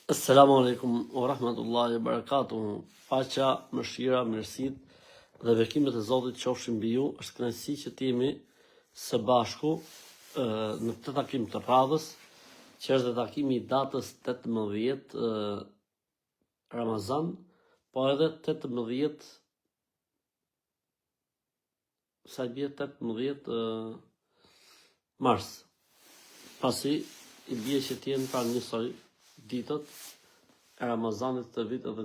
Assalamu alaikum wa rahmatullahi wa barakatuhu. Paqja, mëshira, mirësitë dhe bekimet e Zotit qofshin mbi ju. Është kënaqësi që të jemi së bashku në këtë takim të radhës, që është takimi I datës 18 Ramazan, po edhe 18 sa bie 18 mars. Pasi I bie që të jenë pra njësoj ditët e Ramazanit të vit edhe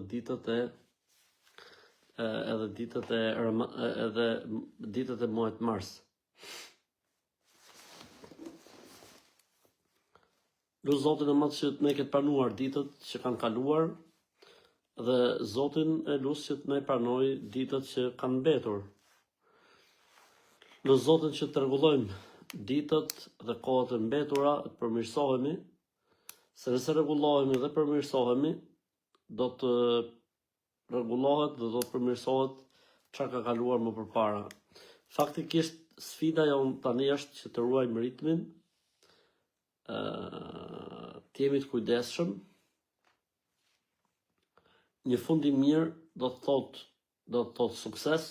ditët e muajit mars. Lu Zotin e Madh që të ne ketë pranuar ditët që kanë kaluar dhe Zotin e lus që të ne pranoj ditët që kanë mbetur. Lu Zotin që të rregullojmë ditët dhe kohët e mbetura, të përmirësohemi, se nëse rregullohemi dhe përmirësohemi, do të rregullohet dhe do të përmirësohet çka ka kaluar më përpara. Faktikisht sfida jonë tani është që të ruajmë ritmin, të jemi të kujdesshëm. Një fund I mirë do të thotë sukses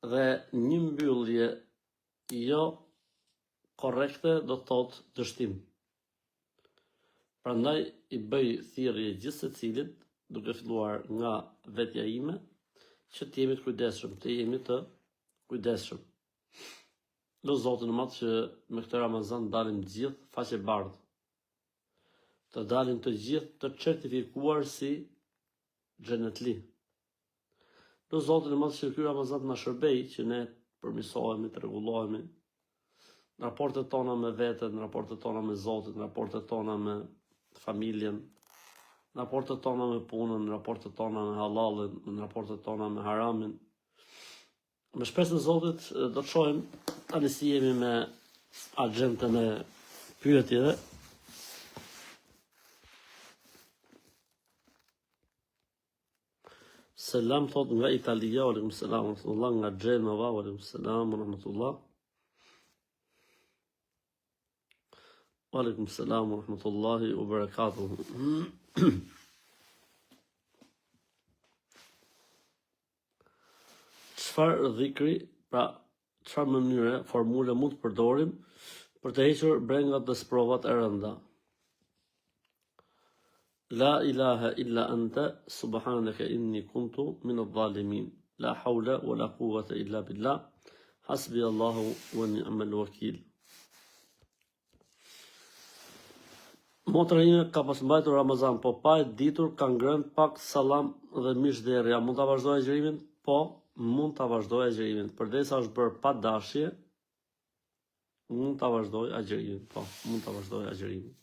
dhe një mbyllje jo korrekte do të thotë dështim. Prandaj I bëj thirrje gjithë secilit, duke filluar nga vetja ime, që të jemi të kujdesshëm, Lu Zotin e Madh që me këtë Ramazan dalim të gjithë faqe bardhë. Të dalim të gjithë të certifikuar si xhenetli. Lu Zotin e Madh që ky Ramazan na shërbej që ne përmirësohemi, të rregullohemi në raportet tona me veten, në raportet tona me Zotin, në raportet tona me familjen, në raportet tona me punën, në raportet tona me halalin, në raportet tona me haramin. Me shpresën e Zotit do të shohim tani si jemi me agjentën e pyetjeve. Selam thot nga Italia, aleikum selam wa rahmatullah, nga Gjenova, aleikum selam wa rahmatullah. Aleikum selam wa rahmatullahi wa barakatuhu. Çfarë dhikri, pra çfarë mënyre, formule mund të përdorim për të hequr brengat dhe sprovat e rënda? La ilaha illa anta subhanaka inni kuntu min adh-dhalimin. La hawla wa la quwwata illa billah. Hasbi Allahu wa ni'mal wakil. Motra ime ka pas mbajtur Ramazan, po pa e ditur ka ngrënë pak salam dhe mish derja. Mund ta vazhdoj agjërimin? Po, mund ta vazhdoj agjërimin. Përdesa është bërë pa dashje, mund ta vazhdoj agjërimin. Po, mund ta vazhdoj agjërimin.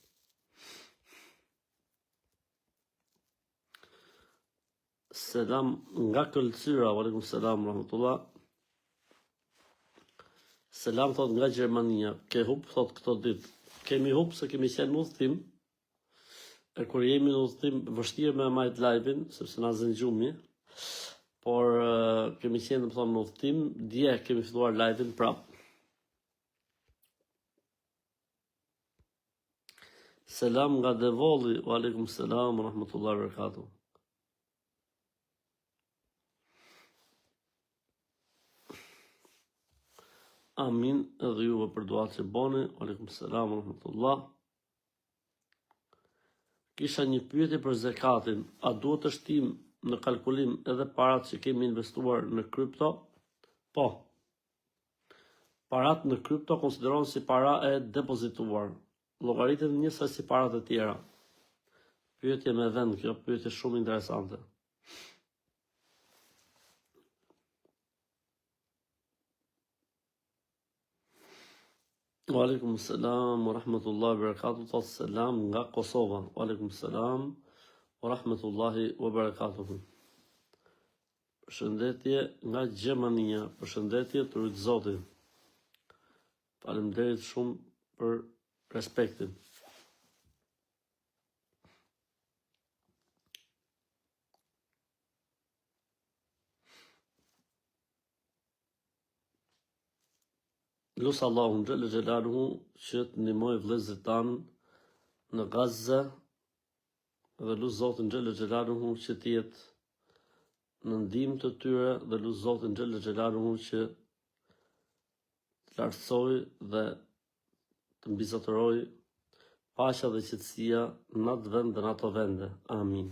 Selam nga Këlcyra, aleikum selam rahmatullah. Selam thot nga Gjermania. Ke hub thot këto ditë. Kemi hub se kemi qenë në udhëtim. E kur jemi në udhëtim, vështirë me majt live-in, sepse na zën gjumi. Por kemi qenë në udhëtim, dje kemi filluar live-in prap. Selam nga Devolli, aleikum selam rahmatullah barakatuh. Amin edhe juve për duat që boni, aleikum selam rahmatullah. Kisha një pyetje për zekatin, a duhet të shtim në kalkulim edhe parat që kemi investuar në krypto? Po. Parat në krypto konsiderohen si para e depozituar. Llogariten njësoj si parat e tjera. Pyetje me vend, kjo pyetje shumë interesante. Aleikum selam wa rahmatullahi wa barakatuh. Thot selam nga Kosova. Aleikum selam wa rahmatullahi wa barakatuh. Përshëndetje nga Gjermania. Përshëndetje të rujt Zotit. Faleminderit shumë për respektin. Lusë Allahun xhelaluhu që të ndihmoj vëllezërit tanë në Gaza dhe lut Zotin xhel xhelaluhu që të jetë në ndihmë të tyre dhe lut Zotin xhel xhelaluhu që të lartësoj dhe të mbizotëroj paqja dhe qetësia në atë vend dhe në ato vende. Amin.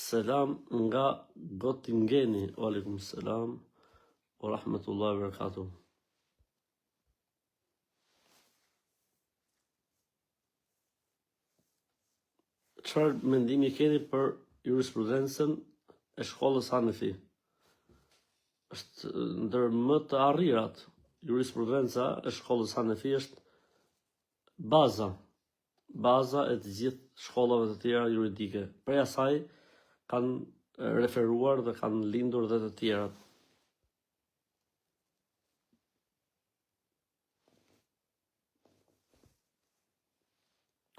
Selam nga Göttingeni. Wa alaikum selam wa rahmatullahi wa barakatuh. Çfarë mendimi keni për jurisprudencën e shkollës Hanefi? Është ndër më të arrirat. Jurisprudenca e shkollës Hanefi është baza e të gjithë shkollave të tjera juridike. Prej asaj kanë referuar dhe kanë lindur dhe të tjerat.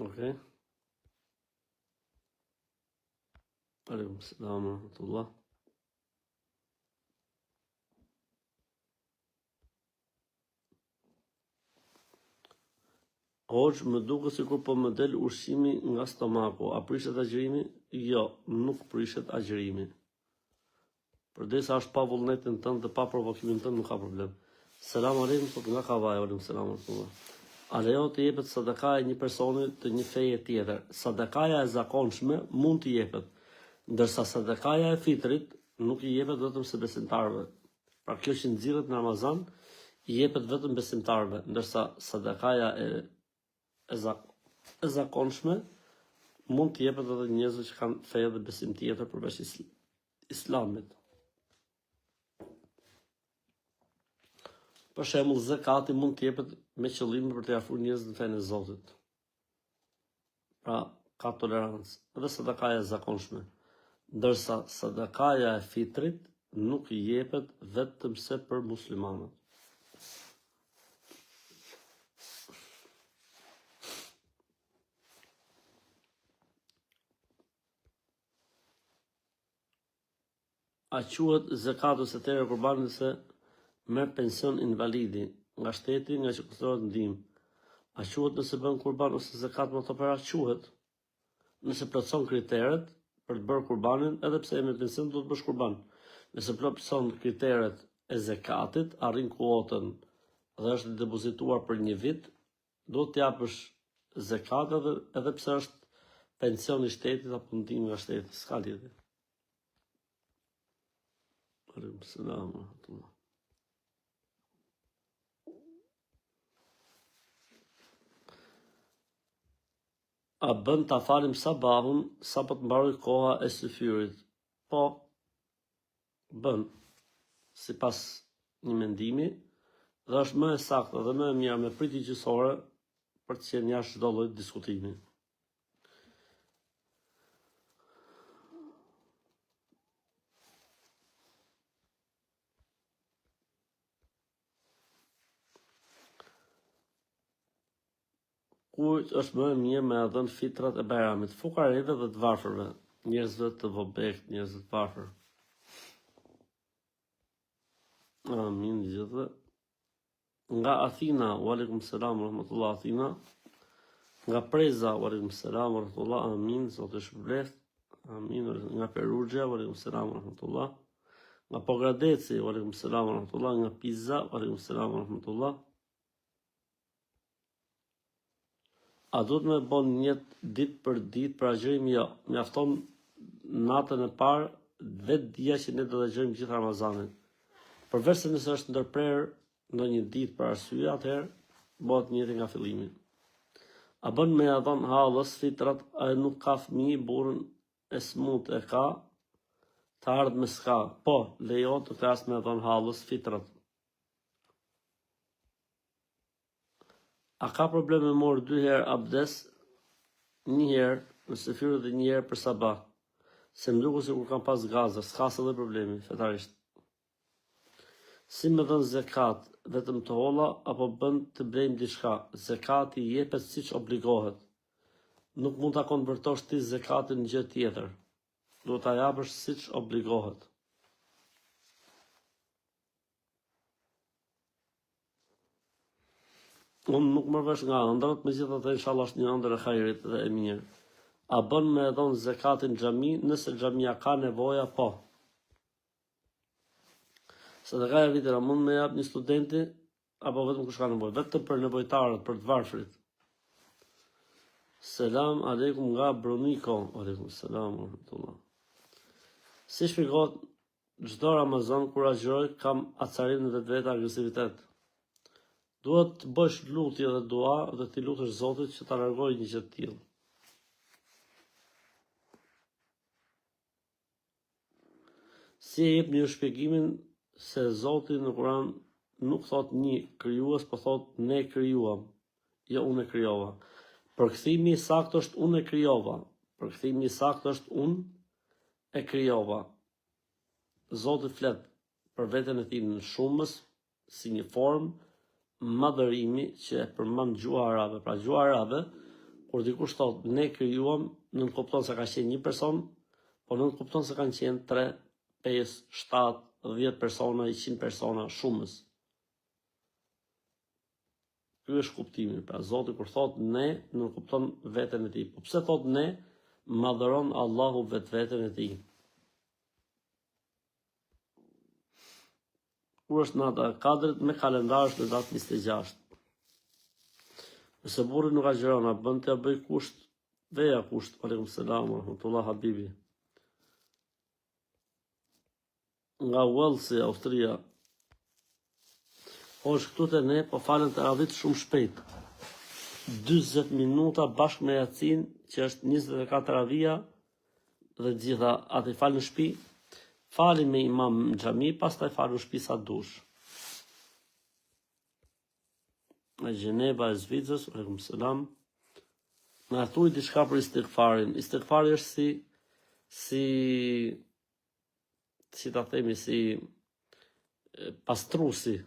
Okay. Aleikum selam wa rahmatullah. Hoxh, më duket sikur po më del ushqimi nga stomaku. A prishet agjërimi? Jo, nuk prishet agjërimi. Përdesa është pa vullnetin tënd dhe pa provokimin tënd, nuk ka problem. Selam aleikum, po nga Kavaja, aleikum selam wa rahmatullah. A lejo të jepet sadakaja një personi të një feje tjetër? Sadakaja e zakonshme mund të jepet, ndërsa sadakaja e fitrit nuk i jepet vetëm se besimtarëve. Pra kjo që nxirret në Ramazan i jepet vetëm besimtarëve, ndërsa sadakaja e zakonshme mund të jepet edhe njerëzve që kanë fe dhe besim tjetër përveç islamit. Për shembull, zakati mund të jepet me qëllim për të afruar njerëz në fenë e Zotit. Pra, ka tolerancë. Edhe sadakaja e zakonshme. Ndërsa sadakaja e fitrit nuk i jepet vetëm se për muslimanët. A quhet zakat ose tere kurban nëse merr pension invalidi nga shteti nga që kushtohet ndihmë? A quhet nëse bën kurban ose zakat me të para? Quhet nëse plotson kriteret për të bërë kurbanin, edhe pse e me pension do të bësh kurban. Nëse plotson kriteret e zakatit, arrin kuotën dhe është depozituar për një vit, do të japësh zakat edhe pse është pension i shtetit apo ndihmë nga shteti, s'ka lidhje. Aleikum selam wa rahmatullah. A bën ta falim sabahun sa po të mbaroj koha e syfyrit? Po, bën, sipas një mendimi, dhe është më e saktë dhe më e mirë me pritje gjysore për të qenë jashtë çdo lloj diskutimi. Kujt është më e mirë me dhënë fitrat e Bajramit? Fukareve dhe të varfërve, njerëzve të vobekt, njerëzve të varfër. Amin gjithë. Nga Athina, wa alaikum selam wa rahmatullah Athina. Nga Preza, wa alaikum selam wa rahmatullah, amin, Zoti shpëleft. Amin, nga Perugja, wa alaikum selam wa rahmatullah. Nga Pogradeci, wa alaikum selam wa rahmatullah. Nga Pisa, wa alaikum selam wa rahmatullah. A duhet me bon një ditë për agjërim? Jo, mjafton natën e parë vetë dia që ne do të agjërim gjithë Ramazanin. Përveç se nëse është ndërprer ndonjë ditë për arsye, atëherë bëhet njëri nga fillimi. A bën me ia dhon hallës fitrat, a nuk ka fëmijë, burrin e smut e ka, të ardhmë s'ka? Po, lejohet të flas me ia dhon hallës fitrat. A ka problem me morë 2 herë abdes, 1 herë në sefirë dhe 1 herë për sabah? Se më duket se kur kam pas gazër, s'ka se dhe problemi, fetarisht. Si me dhënë zekat, vetëm të holla, apo bën të blejmë diçka? Zekati jepet siç obligohet. Nuk mund ta konvertosh ti zekatin në gjë tjetër. Duhet ta japësh siç obligohet. Unë nuk më vesh nga ëndrat, megjithatë inshallah është një ëndër e hajrit dhe e mirë. A bën me dhon zakatin xhami nëse xhamia ka nevoja? Po. Sadakaja vitera mund me jap një studenti apo vetëm kush ka nevojë? Vetëm për nevojtarët, për të varfrit. Selam aleikum nga Bruniko. Aleikum selam wa rahmatullah. Si shpjegohet çdo Ramazan kur agjëroj kam acarin në vetvete agresivitet? Duhet të bësh lutje dhe dua dhe ti lutesh Zotit që ta largojë një gjë të tillë. Si e jep një shpjegimin se Zoti në Kur'an nuk thot një krijues, po thot ne krijuam, jo unë e krijova. Përkthimi i saktë është unë e krijova. Përkthimi i saktë është unë e krijova. Zoti flet për veten e tij në shumës si një formë madhërimi që e përmend gjuha arabe. Pra gjuha arabe, kur dikush thot ne krijuam, nuk kupton se ka qenë një person, por nuk kupton se kanë qenë 3, 5, 7, 10 persona, 100 persona, shumës. Ky është kuptimi. Pra Zoti kur thot ne, nuk kupton veten e tij. Po pse thot ne? Madhëron Allahu vetveten e tij. Kur është nata e Kadrit me kalendar është në datë 26. Nëse burri nuk agjeron, a bën të bëj kusht? Veja kusht. Aleikum selam wa rahmatullah habibi. Nga Wellsi, Austria. Është këtu të ne, po falen të radhit shumë shpejt. 20 minuta bashkë me Jacin, që është 24 radhia, dhe gjitha atë i falë në shtëpi, fali me imam në xhami, pastaj falu në shtëpi sa dush. Në Gjeneva e Zvicrës, aleikum selam. Na thuaj diçka për istighfarin. Istighfari është si ta themi, si pastruesi.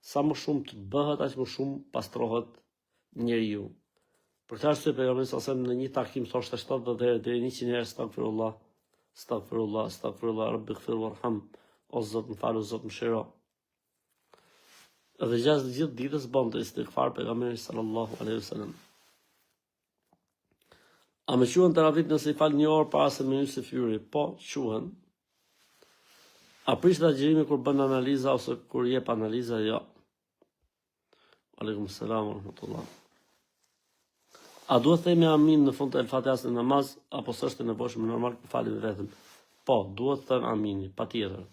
Sa më shumë të bëhet, aq më shumë pastrohet njeriu. Për këtë arsye pejgamberi sa në një takim thoshte 70 herë deri 100 herë astaghfirullah, astaghfirullah, astaghfirullah, rabbi ighfir warham, o Zot më fal, o Zot më shiro. Dhe gjatë gjithë ditës bënte istighfar pejgamberi sallallahu alaihi wasallam. A më quhen teravit nëse i fal një orë para se me hyrë fyri? Po, quhen. A prish agjërimi kur bën analiza ose kur jep analiza? Jo. Aleikum selam wa rahmatullah. A duhet themi amin në fund të El-Fatihas në namaz, apo s'është e nevojshme normal të falim vetëm? Po, duhet të thënë amini, patjetër.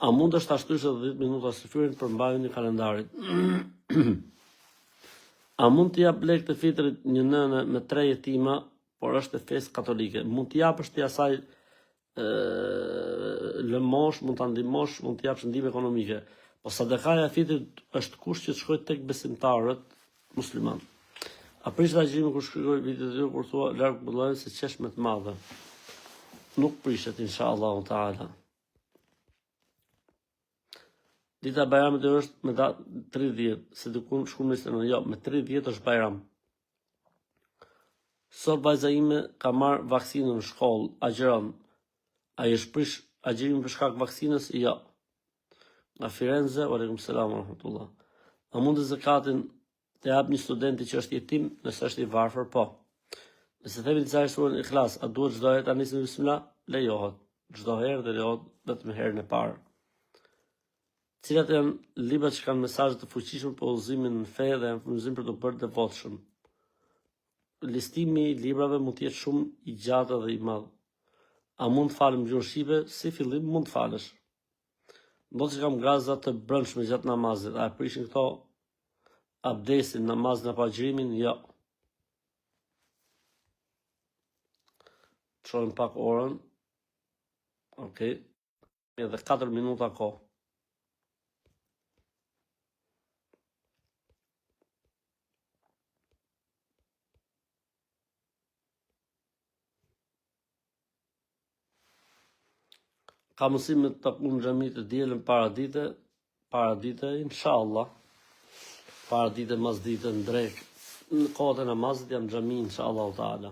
A mund është ta shtysh 10 minuta së fyrin për mbajtjen e kalendarit? A mund të jap lek të fitrit një nënë me 3 jetima, por është e fesë katolike? Mund të japësh ti asaj lëmosh, mund ta ndihmosh, mund të japësh ndihmë ekonomike. Po sadakaja e fitrit është kusht që të shkojë tek besimtarët musliman. A prish agjërimi kur shkruaj vitet e tyre kur thua larg bullën se çeshme të madhe? Nuk prishet inshallah taala. Dita e Bajramit është me datë 30, se diku shkruan në jo, me 30 është Bajram. Sot vajza ime ka marrë vaksinën në shkollë, agjeron. A i shprish agjerimin për shkak vaksinës? Jo. Nga Firenze, aleikum selam wa rahmatullah. A mund të zakatin të jap një studenti që është jetim nëse është i varfër? Po. Nëse themi disa surën Ikhlas, a duhet çdo herë ta nisim me bismillah? Lejohet. Çdo herë dhe lejohet vetëm herën e parë. Cilat janë librat që kanë mesazhe të fuqishme për udhëzimin në fe dhe influencim për të bërë devotshëm? Listimi i librave mund të jetë shumë i gjatë dhe i madh. A mund të falem gjuhën shqipe? Si fillim mund të falesh. Do të kam gaza të brendshme gjatë namazit. A e prishin këto abdesin, namazin apo agjërimin? Jo. Çojmë pak orën. Okej. Edhe 4 minuta kohë. Ka mundësi me të taku në xhami të dielën para dite, inshallah. Para dite, mas dite, në drek. Në kohët e namazit jam në xhami, inshallah taala.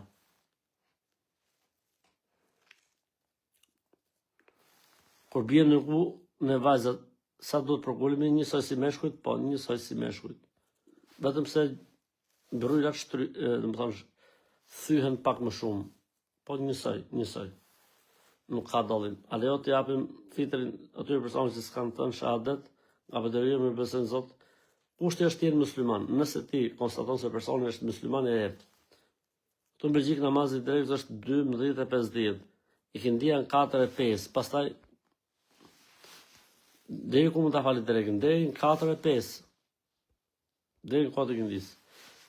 Kur bjem në ku në vajzat, sa duhet përkullimi? Njësoj si meshkujt? Po, njësoj si meshkujt. vetëm se mbrojtërat thyhen pak më shumë. Po njësoj. Nuk ka dallim. A lejo të japim fitrin atyre personave që s'kanë thënë shahadet, nga vetëria me besën Zot. Kushti është të jenë musliman. Nëse ti konstaton se personi është musliman e jep. Këtu në Belgjik namazi i drekës është 12:50. Ikindia në 4:05. Pastaj deri ku mund ta falit drekën? Deri në 4:05. Deri në kohën e ikindis.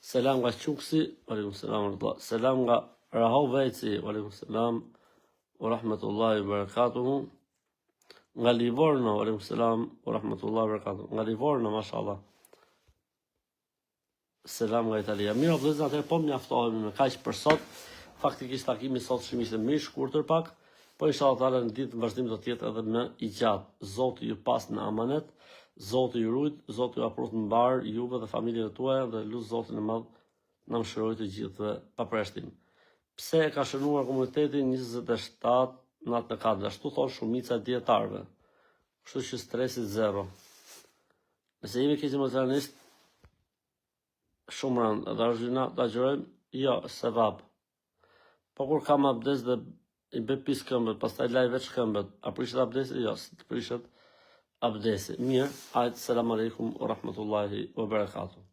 Selam nga Quksi, aleikum selam. Selam nga Rahoveci, aleikum selam. Wa rahmatullahi wa barakatuhu. Nga Livorno, aleikum selam wa rahmatullahi wa barakatuhu. Nga Livorno, mashallah. Selam nga Italia. Mirë, vëllezër, atëherë po mjaftohemi me kaq për sot. Faktikisht takimi sot ishte më i shkurtër pak, po inshallah taala në ditë vazhdim do të jetë edhe më i gjatë. Zoti ju pas në amanet, Zoti ju rujt, Zoti ju aprot mbar juve dhe familjeve tuaja dhe lut Zotin e Madh na mëshirojë të gjithëve pa përshtim. Pse e ka shënuar komunitetin 27 natë në katër, ashtu thonë shumica e dietarëve. Kështu që stresi zero. Nëse jemi keq emocionalisht, shumë rënd, edhe argjina të agjërojmë, jo, sevap. Po kur kam abdes dhe i bëj pis këmbët, pastaj laj veç këmbët, a prishet abdesi? Jo, si të prishet abdesi. Mirë, ajtë, selam aleikum wa rahmatullahi wa barakatuh.